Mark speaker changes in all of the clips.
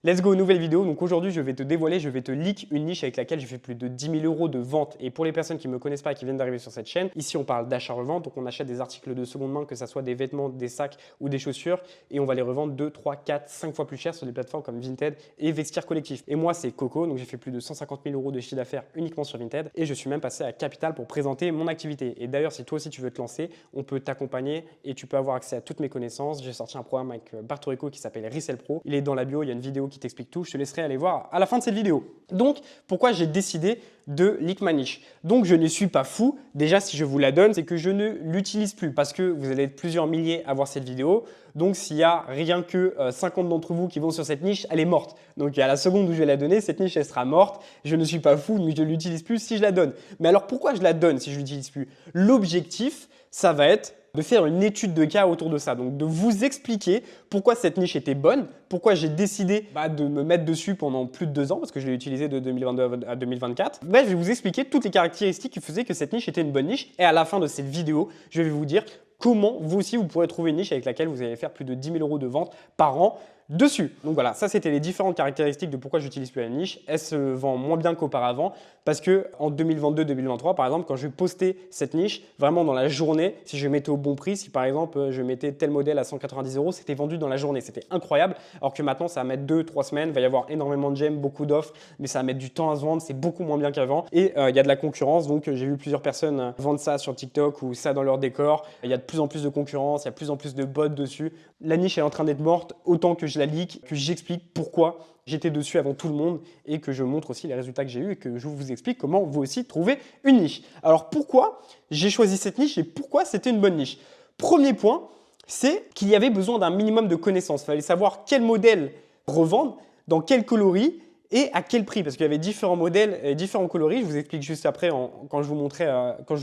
Speaker 1: Let's go, nouvelle vidéo. Donc aujourd'hui, je vais te dévoiler, je vais te leak une niche avec laquelle j'ai fait plus de 10 000 € de vente. Et pour les personnes qui ne me connaissent pas et qui viennent d'arriver sur cette chaîne, ici on parle d'achat-revente. Donc on achète des articles de seconde main, que ce soit des vêtements, des sacs ou des chaussures. Et on va les revendre 2, 3, 4, 5 fois plus cher sur des plateformes comme Vinted et Vestiaire Collectif. Et moi, c'est Coco. Donc j'ai fait plus de 150 000 € de chiffre d'affaires uniquement sur Vinted. Et je suis même passé à Capital pour présenter mon activité. Et d'ailleurs, si toi aussi tu veux te lancer, on peut t'accompagner et tu peux avoir accès à toutes mes connaissances. J'ai sorti un programme avec Bartorico qui s'appelle Resell Pro. Il est dans la bio, il y a une vidéo qui t'explique tout. Je te laisserai aller voir à la fin de cette vidéo. Donc, pourquoi j'ai décidé de leak ma niche? Donc, je ne suis pas fou. Déjà, si je vous la donne, c'est que je ne l'utilise plus parce que vous allez être plusieurs milliers à voir cette vidéo. Donc, s'il y a rien que 50 d'entre vous qui vont sur cette niche, elle est morte. Donc, à la seconde où je vais la donner, cette niche, elle sera morte. Je ne suis pas fou, mais je ne l'utilise plus si je la donne. Mais alors, pourquoi je la donne si je ne l'utilise plus? L'objectif, ça va être de faire une étude de cas autour de ça. Donc, de vous expliquer pourquoi cette niche était bonne, pourquoi j'ai décidé de me mettre dessus pendant plus de 2 ans, parce que je l'ai utilisé de 2022 à 2024. Bref, je vais vous expliquer toutes les caractéristiques qui faisaient que cette niche était une bonne niche. Et à la fin de cette vidéo, je vais vous dire comment vous aussi, vous pourrez trouver une niche avec laquelle vous allez faire plus de 10 000 € de vente par an dessus. Donc voilà, ça c'était les différentes caractéristiques de pourquoi j'utilise plus la niche. Elle se vend moins bien qu'auparavant parce que en 2022-2023, par exemple, quand je postais cette niche, vraiment dans la journée, si je mettais au bon prix, si par exemple je mettais tel modèle à 190 €, c'était vendu dans la journée. C'était incroyable. Alors que maintenant, ça va mettre 2-3 semaines, il va y avoir énormément de j'aime, beaucoup d'offres, mais ça va mettre du temps à se vendre. C'est beaucoup moins bien qu'avant. Et il y a de la concurrence. Donc j'ai vu plusieurs personnes vendre ça sur TikTok ou ça dans leur décor. Il y a de plus en plus de concurrence, il y a de plus en plus de bots dessus. La niche est en train d'être morte autant que je la leak, que j'explique pourquoi j'étais dessus avant tout le monde et que je montre aussi les résultats que j'ai eus et que je vous explique comment vous aussi trouver une niche. Alors pourquoi j'ai choisi cette niche et pourquoi c'était une bonne niche? Premier point, c'est qu'il y avait besoin d'un minimum de connaissances. Il fallait savoir quel modèle revendre, dans quel coloris et à quel prix, parce qu'il y avait différents modèles et différents coloris. Je vous explique juste après quand je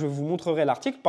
Speaker 1: vous montrerai l'article.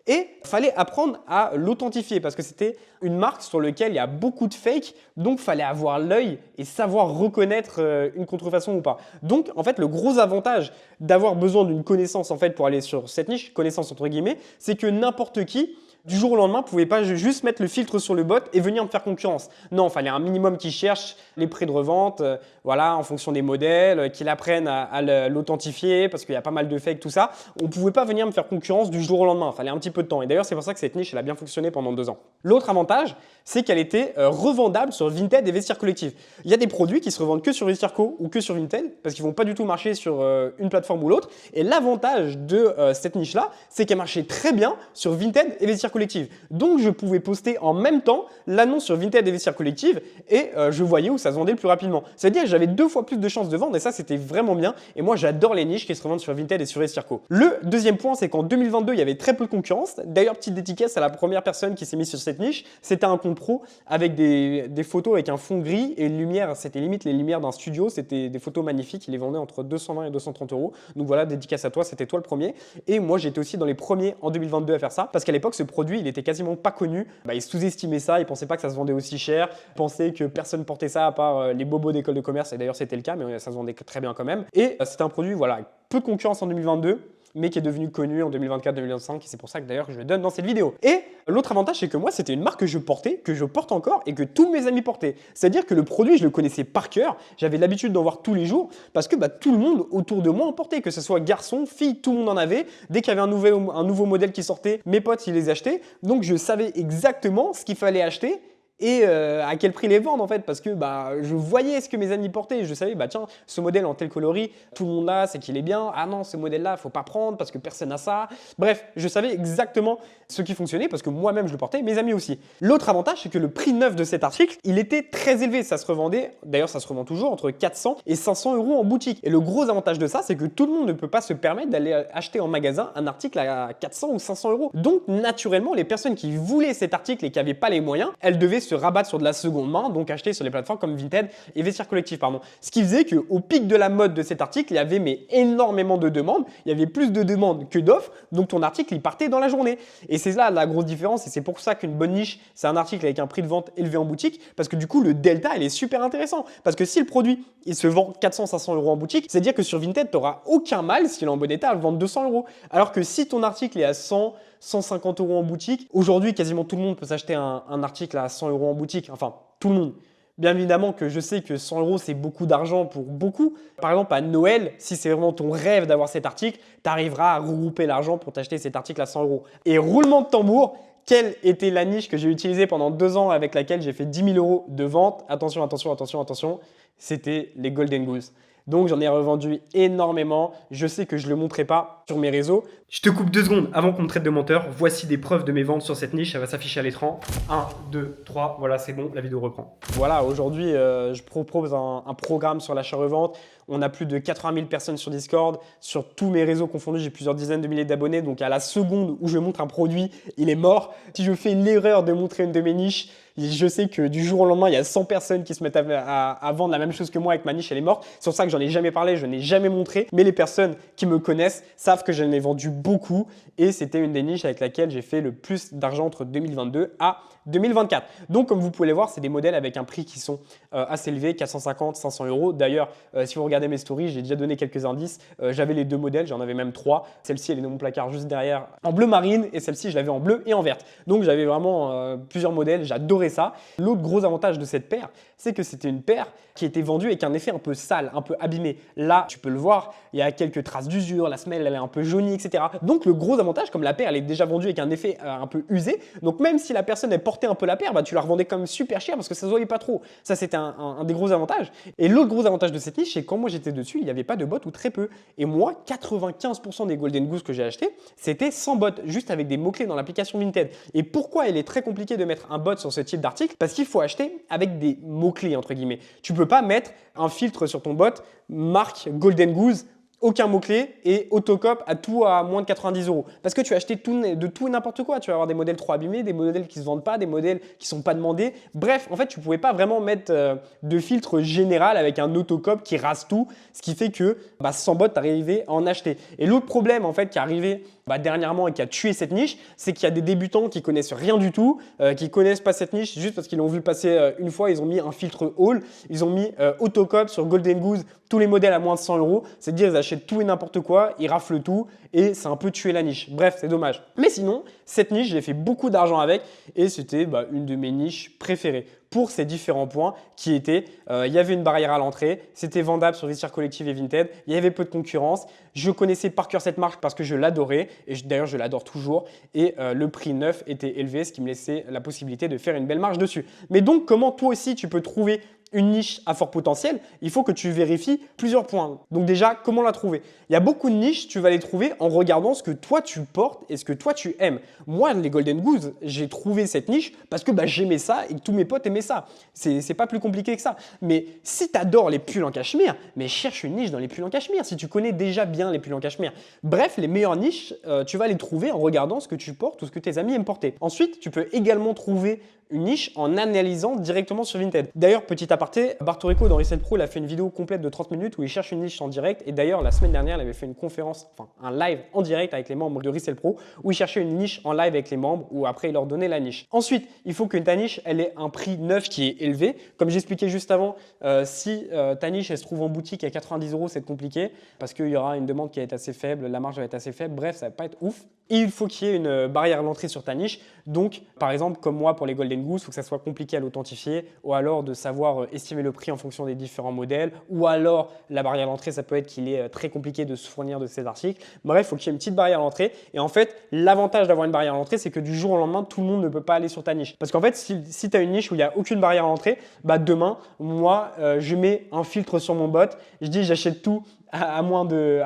Speaker 1: Et il fallait apprendre à l'authentifier parce que c'était une marque sur laquelle il y a beaucoup de fake. Donc, il fallait avoir l'œil et savoir reconnaître une contrefaçon ou pas. Donc, en fait, le gros avantage d'avoir besoin d'une connaissance en fait, pour aller sur cette niche, connaissance entre guillemets, c'est que n'importe qui, du jour au lendemain, ne pouvait pas juste mettre le filtre sur le bot et venir me faire concurrence. Non, il fallait un minimum qui cherche les prix de revente, voilà, en fonction des modèles, qu'il apprenne à l'authentifier parce qu'il y a pas mal de fakes, tout ça. On ne pouvait pas venir me faire concurrence du jour au lendemain. Il fallait un petit peu de temps. Et d'ailleurs, c'est pour ça que cette niche, elle a bien fonctionné pendant 2 ans. L'autre avantage, c'est qu'elle était revendable sur Vinted et Vestiaire Collectif. Il y a des produits qui se revendent que sur Vestiaire Co ou que sur Vinted parce qu'ils ne vont pas du tout marcher sur une plateforme ou l'autre. Et l'avantage de cette niche-là, c'est qu'elle marchait très bien sur Vinted et Vestiaire Collective. Donc, je pouvais poster en même temps l'annonce sur Vinted et Vestiaire Collective et je voyais où ça se vendait le plus rapidement. C'est-à-dire que j'avais 2 fois plus de chances de vendre et ça, c'était vraiment bien. Et moi, j'adore les niches qui se revendent sur Vinted et sur Vestiaire Co. Le deuxième point, c'est qu'en 2022, il y avait très peu de concurrence. D'ailleurs, petite dédicace à la première personne qui s'est mise sur cette niche. C'était un compte pro avec des photos avec un fond gris et une lumière. C'était limite les lumières d'un studio. C'était des photos magnifiques. Il les vendait entre 220 et 230 €. Donc voilà, dédicace à toi. C'était toi le premier. Et moi, j'étais aussi dans les premiers en 2022 à faire ça parce qu'à l'époque, ce produit, il était quasiment pas connu. Il sous-estimait ça. Il pensait pas que ça se vendait aussi cher. Il pensait que personne portait ça à part les bobos d'école de commerce. Et d'ailleurs, c'était le cas, mais ça se vendait très bien quand même. Et c'était un produit, voilà, peu de concurrence en 2022. Mais qui est devenu connu en 2024-2025 et c'est pour ça que d'ailleurs je le donne dans cette vidéo. Et l'autre avantage, c'est que moi, c'était une marque que je portais, que je porte encore et que tous mes amis portaient. C'est-à-dire que le produit, je le connaissais par cœur, j'avais l'habitude d'en voir tous les jours parce que tout le monde autour de moi en portait, que ce soit garçon, fille, tout le monde en avait. Dès qu'il y avait un nouveau modèle qui sortait, mes potes, ils les achetaient. Donc je savais exactement ce qu'il fallait acheter et à quel prix les vendre en fait parce que je voyais ce que mes amis portaient, je savais tiens, ce modèle en tel coloris, tout le monde l'a, c'est qu'il est bien, ah non, ce modèle là faut pas prendre parce que personne n'a ça. Bref, je savais exactement ce qui fonctionnait parce que moi-même je le portais, mes amis aussi. L'autre avantage, c'est que le prix neuf de cet article, il était très élevé, ça se revendait, d'ailleurs ça se revend toujours entre 400 et 500 € en boutique. Et le gros avantage de ça, c'est que tout le monde ne peut pas se permettre d'aller acheter en magasin un article à 400 ou 500 €. Donc naturellement, les personnes qui voulaient cet article et qui n'avaient pas les moyens, elles devaient se rabattre sur de la seconde main, donc acheter sur les plateformes comme Vinted et Vestiaire Collectif. Ce qui faisait qu'au pic de la mode de cet article, il y avait énormément de demandes, il y avait plus de demandes que d'offres, donc ton article il partait dans la journée. Et c'est là la grosse différence et c'est pour ça qu'une bonne niche, c'est un article avec un prix de vente élevé en boutique parce que du coup le delta il est super intéressant. Parce que si le produit il se vend 400-500 € en boutique, c'est-à-dire que sur Vinted, tu n'auras aucun mal s'il est en bon état à le vendre 200 €. Alors que si ton article est à 100-150 € en boutique, aujourd'hui quasiment tout le monde peut s'acheter un article à 100 € en boutique, enfin tout le monde. Bien évidemment que je sais que 100 € c'est beaucoup d'argent pour beaucoup. Par exemple, à Noël, si c'est vraiment ton rêve d'avoir cet article, tu arriveras à regrouper l'argent pour t'acheter cet article à 100 €. Et roulement de tambour, quelle était la niche que j'ai utilisée pendant 2 ans avec laquelle j'ai fait 10 000 € de vente? Attention, attention, attention, attention, c'était les Golden Goose. Donc j'en ai revendu énormément. Je sais que je ne le montrerai pas sur mes réseaux. Je te coupe 2 secondes avant qu'on me traite de menteur. Voici des preuves de mes ventes sur cette niche. Ça va s'afficher à l'écran. 1, 2, 3. Voilà, c'est bon, la vidéo reprend. Voilà, aujourd'hui, je propose un programme sur l'achat-revente. On a plus de 80 000 personnes sur Discord. Sur tous mes réseaux confondus, j'ai plusieurs dizaines de milliers d'abonnés. Donc à la seconde où je montre un produit, il est mort. Si je fais l'erreur de montrer une de mes niches, je sais que du jour au lendemain, il y a 100 personnes qui se mettent à vendre la même chose que moi avec ma niche, elle est morte. C'est pour ça que j'en ai jamais parlé, je n'ai jamais montré. Mais les personnes qui me connaissent savent que j'en ai vendu beaucoup et c'était une des niches avec laquelle j'ai fait le plus d'argent entre 2022 à 2024. Donc, comme vous pouvez le voir, c'est des modèles avec un prix qui sont assez élevés, 450, 500 €. D'ailleurs, si vous regardez mes stories, j'ai déjà donné quelques indices. J'avais les 2 modèles, j'en avais même 3. Celle-ci, elle est dans mon placard juste derrière en bleu marine et celle-ci, je l'avais en bleu et en verte. Donc, j'avais vraiment plusieurs modèles, j'adorais ça. L'autre gros avantage de cette paire, c'est que c'était une paire qui était vendue avec un effet un peu sale, un peu abîmé. Là, tu peux le voir, il y a quelques traces d'usure, la semelle elle est un peu jaunie, etc. Donc le gros avantage, comme la paire elle est déjà vendue avec un effet un peu usé, donc même si la personne elle portait un peu la paire, bah, tu la revendais quand même super cher parce que ça se voyait pas trop. Ça c'était un des gros avantages. Et l'autre gros avantage de cette niche, c'est que quand moi j'étais dessus, il n'y avait pas de bot ou très peu. Et moi, 95% des Golden Goose que j'ai acheté, c'était sans bot, juste avec des mots-clés dans l'application Vinted. Et pourquoi il est très compliqué de mettre un bot sur ce type d'article? Parce qu'il faut acheter avec des mots-clés entre guillemets. Tu peux pas mettre un filtre sur ton bot, marque Golden Goose, aucun mot-clé et autocop à tout à moins de 90 €. Parce que tu as acheté de tout et n'importe quoi. Tu vas avoir des modèles trop abîmés, des modèles qui ne se vendent pas, des modèles qui ne sont pas demandés. Bref, en fait, tu ne pouvais pas vraiment mettre de filtre général avec un autocop qui rase tout. Ce qui fait que sans bot, tu arrivais à en acheter. Et l'autre problème en fait qui est arrivé dernièrement et qui a tué cette niche, c'est qu'il y a des débutants qui connaissent rien du tout, qui connaissent pas cette niche juste parce qu'ils l'ont vu passer une fois, ils ont mis un filtre haul, ils ont mis autocop sur Golden Goose, tous les modèles à moins de 100 €. C'est-à-dire ils achètent tout et n'importe quoi, ils raflent tout et c'est un peu tué la niche. Bref, c'est dommage. Mais sinon, cette niche, j'ai fait beaucoup d'argent avec et c'était une de mes niches préférées pour ces différents points qui étaient, il y avait une barrière à l'entrée, c'était vendable sur Vestiaire Collective et Vinted, il y avait peu de concurrence, je connaissais par cœur cette marque parce que je l'adorais et d'ailleurs je l'adore toujours et le prix neuf était élevé, ce qui me laissait la possibilité de faire une belle marge dessus. Mais donc comment toi aussi tu peux trouver une niche à fort potentiel? Il faut que tu vérifies plusieurs points. Donc déjà, comment la trouver? Il y a beaucoup de niches, tu vas les trouver en regardant ce que toi tu portes et ce que toi tu aimes. Moi, les Golden Goose, j'ai trouvé cette niche parce que j'aimais ça et que tous mes potes aimaient ça. C'est pas plus compliqué que ça. Mais si tu adores les pulls en cachemire, mais cherche une niche dans les pulls en cachemire si tu connais déjà bien les pulls en cachemire. Bref, les meilleures niches, tu vas les trouver en regardant ce que tu portes ou ce que tes amis aiment porter. Ensuite, tu peux également trouver une niche en analysant directement sur Vinted. D'ailleurs, petit aparté, Bartorico dans Resell Pro, il a fait une vidéo complète de 30 minutes où il cherche une niche en direct. Et d'ailleurs, la semaine dernière, il avait fait une conférence, un live en direct avec les membres de Resell Pro où il cherchait une niche en live avec les membres où après, il leur donnait la niche. Ensuite, il faut que ta niche, elle ait un prix neuf qui est élevé. Comme j'expliquais juste avant, si ta niche, elle se trouve en boutique à 90 €, c'est compliqué parce qu'il y aura une demande qui va être assez faible, la marge va être assez faible. Bref, ça va pas être ouf. Et il faut qu'il y ait une barrière à l'entrée sur ta niche. Donc, par exemple, comme moi pour les Golden Goose, il faut que ça soit compliqué à l'authentifier ou alors de savoir estimer le prix en fonction des différents modèles ou alors la barrière à l'entrée, ça peut être qu'il est très compliqué de se fournir de ces articles. Bref, il faut qu'il y ait une petite barrière à l'entrée. Et en fait, l'avantage d'avoir une barrière à l'entrée, c'est que du jour au lendemain, tout le monde ne peut pas aller sur ta niche. Parce qu'en fait, si tu as une niche où il n'y a aucune barrière à l'entrée, demain, moi, je mets un filtre sur mon bot, je dis j'achète tout à moins de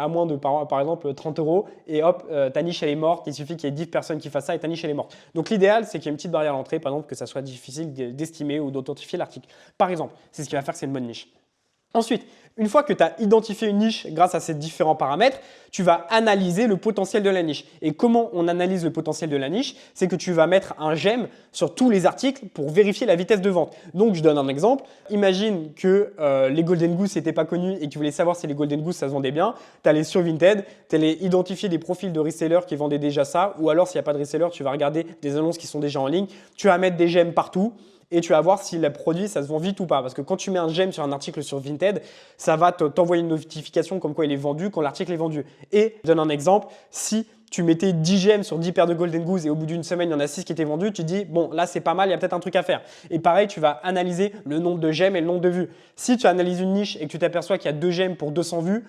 Speaker 1: par exemple 30 € et hop, ta niche elle est morte, il suffit qu'il y ait 10 personnes qui fassent ça et ta niche elle est morte. Donc l'idéal c'est qu'il y ait une petite barrière à l'entrée, par exemple que ça soit difficile d'estimer ou d'authentifier l'article. Par exemple, c'est ce qui va faire que c'est une bonne niche. Ensuite, une fois que tu as identifié une niche grâce à ces différents paramètres, tu vas analyser le potentiel de la niche. Et comment on analyse le potentiel de la niche? C'est que tu vas mettre un j'aime sur tous les articles pour vérifier la vitesse de vente. Donc, je donne un exemple. Imagine que les Golden Goose n'étaient pas connus et que tu voulais savoir si les Golden Goose ça se vendait bien. Tu allais sur Vinted, tu allais identifier des profils de resellers qui vendaient déjà ça. Ou alors, s'il n'y a pas de resellers, tu vas regarder des annonces qui sont déjà en ligne. Tu vas mettre des j'aime partout. Et tu vas voir si le produit, ça se vend vite ou pas. Parce que quand tu mets un j'aime sur un article sur Vinted, ça va t'envoyer une notification comme quoi il est vendu quand l'article est vendu. Et je donne un exemple, si tu mettais 10 gemmes sur 10 paires de Golden Goose et au bout d'une semaine, il y en a 6 qui étaient vendus, tu te dis, bon, là, c'est pas mal, il y a peut-être un truc à faire. Et pareil, tu vas analyser le nombre de gemmes et le nombre de vues. Si tu analyses une niche et que tu t'aperçois qu'il y a 2 gemmes pour 200 vues,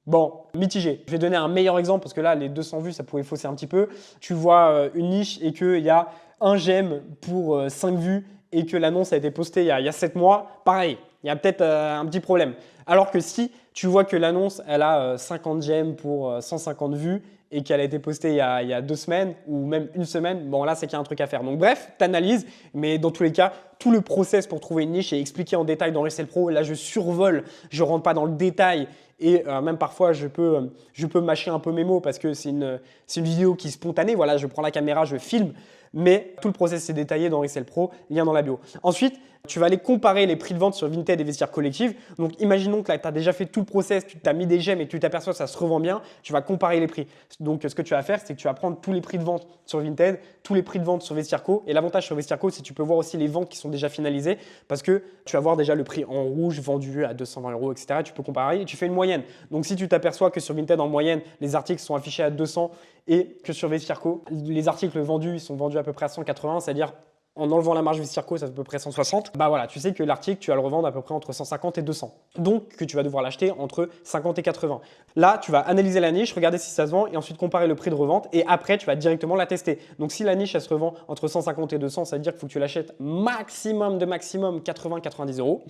Speaker 1: bon, mitigé. Je vais donner un meilleur exemple parce que là, les 200 vues, ça pouvait fausser un petit peu. Tu vois une niche et qu'il y a un j'aime pour 5 vues et que l'annonce a été postée il y a 7 mois, pareil, il y a peut-être un petit problème. Alors que si tu vois que l'annonce, elle a 50 j'aime pour 150 vues et qu'elle a été postée il y a 2 semaines ou même une semaine, bon là, c'est qu'il y a un truc à faire. Donc bref, tu analyses, mais dans tous les cas, tout le process pour trouver une niche est expliqué en détail dans Resell Pro. Là, je survole, je ne rentre pas dans le détail et même parfois, je peux mâcher un peu mes mots parce que c'est une vidéo qui est spontanée. Voilà, je prends la caméra, je filme, mais tout le process est détaillé dans Resell Pro, lien dans la bio. Ensuite, tu vas aller comparer les prix de vente sur Vinted et Vestiaire Collective. Donc, imaginons que là, tu as déjà fait tout le process, tu t'as mis des gemmes et que tu t'aperçois que ça se revend bien. Tu vas comparer les prix. Donc, ce que tu vas faire, c'est que tu vas prendre tous les prix de vente sur Vinted, tous les prix de vente sur Vestiaire Co. Et l'avantage sur Vestiaire Co, c'est que tu peux voir aussi les ventes qui sont déjà finalisées parce que tu vas voir déjà le prix en rouge vendu à 220 €, etc. Tu peux comparer et tu fais une moyenne. Donc, si tu t'aperçois que sur Vinted, en moyenne, les articles sont affichés à 200 et que sur Vestiaire Co, les articles vendus, ils sont vendus à peu près à 180, c'est-à-dire en enlevant la marge Vestiaire Co, ça fait à peu près 160. Bah voilà, tu sais que l'article, tu vas le revendre à peu près entre 150 et 200. Donc, que tu vas devoir l'acheter entre 50 et 80. Là, tu vas analyser la niche, regarder si ça se vend et ensuite comparer le prix de revente. Et après, tu vas directement la tester. Donc, si la niche, elle se revend entre 150 et 200, ça veut dire qu'il faut que tu l'achètes maximum 80-90 €.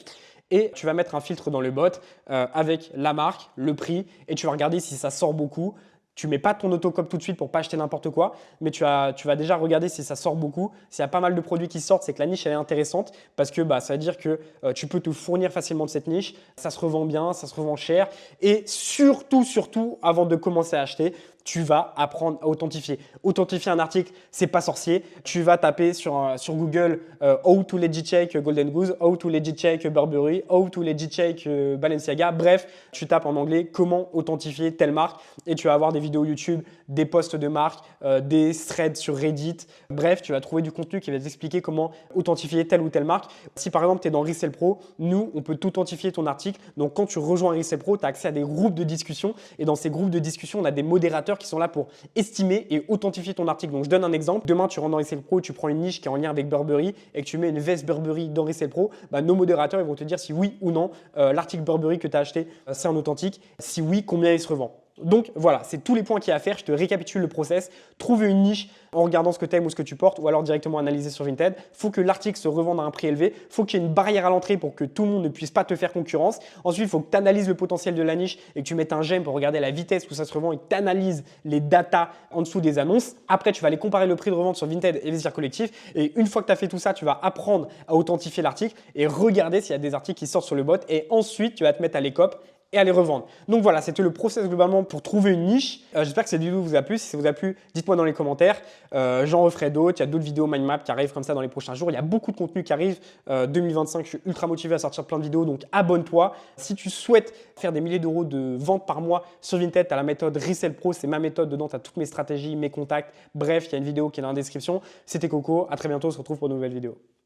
Speaker 1: Et tu vas mettre un filtre dans le bot avec la marque, le prix et tu vas regarder si ça sort beaucoup. Tu ne mets pas ton autocop tout de suite pour ne pas acheter n'importe quoi, mais tu vas déjà regarder si ça sort beaucoup. S'il y a pas mal de produits qui sortent, c'est que la niche elle est intéressante parce que ça veut dire que tu peux te fournir facilement de cette niche. Ça se revend bien, ça se revend cher. Et surtout, avant de commencer à acheter, tu vas apprendre à authentifier. Authentifier un article, c'est pas sorcier. Tu vas taper sur Google How to legit check Golden Goose, How to legit check Burberry, How to legit check Balenciaga. Bref, tu tapes en anglais comment authentifier telle marque et tu vas avoir des vidéos YouTube, des posts de marque, des threads sur Reddit. Bref, tu vas trouver du contenu qui va t'expliquer comment authentifier telle ou telle marque. Si par exemple, tu es dans Resell Pro, nous, on peut authentifier ton article. Donc, quand tu rejoins Resell Pro, tu as accès à des groupes de discussion et dans ces groupes de discussion, on a des modérateurs qui sont là pour estimer et authentifier ton article. Donc, je donne un exemple. Demain, tu rentres dans Resell Pro, tu prends une niche qui est en lien avec Burberry et que tu mets une veste Burberry dans Resell Pro, nos modérateurs ils vont te dire si oui ou non l'article Burberry que tu as acheté, c'est un authentique. Si oui, combien il se revend. Donc voilà, c'est tous les points qu'il y a à faire. Je te récapitule le process. Trouver une niche en regardant ce que tu aimes ou ce que tu portes ou alors directement analyser sur Vinted. Il faut que l'article se revende à un prix élevé. Il faut qu'il y ait une barrière à l'entrée pour que tout le monde ne puisse pas te faire concurrence. Ensuite, il faut que tu analyses le potentiel de la niche et que tu mettes un j'aime pour regarder la vitesse où ça se revend et que tu analyses les datas en dessous des annonces. Après, tu vas aller comparer le prix de revente sur Vinted et Vestiaire Collectif. Et une fois que tu as fait tout ça, tu vas apprendre à authentifier l'article et regarder s'il y a des articles qui sortent sur le bot. Et ensuite, tu vas te mettre à l'écope et à les revendre. Donc voilà, c'était le process globalement pour trouver une niche. J'espère que cette vidéo vous a plu. Si ça vous a plu, dites-moi dans les commentaires. J'en referai d'autres. Il y a d'autres vidéos mind map qui arrivent comme ça dans les prochains jours. Il y a beaucoup de contenu qui arrive. 2025, je suis ultra motivé à sortir plein de vidéos, donc abonne-toi. Si tu souhaites faire des milliers d'euros de ventes par mois sur Vinted, tu as la méthode Resell Pro. C'est ma méthode. Dedans, tu as toutes mes stratégies, mes contacts. Bref, il y a une vidéo qui est dans la description. C'était Coco. À très bientôt. On se retrouve pour une nouvelle vidéo.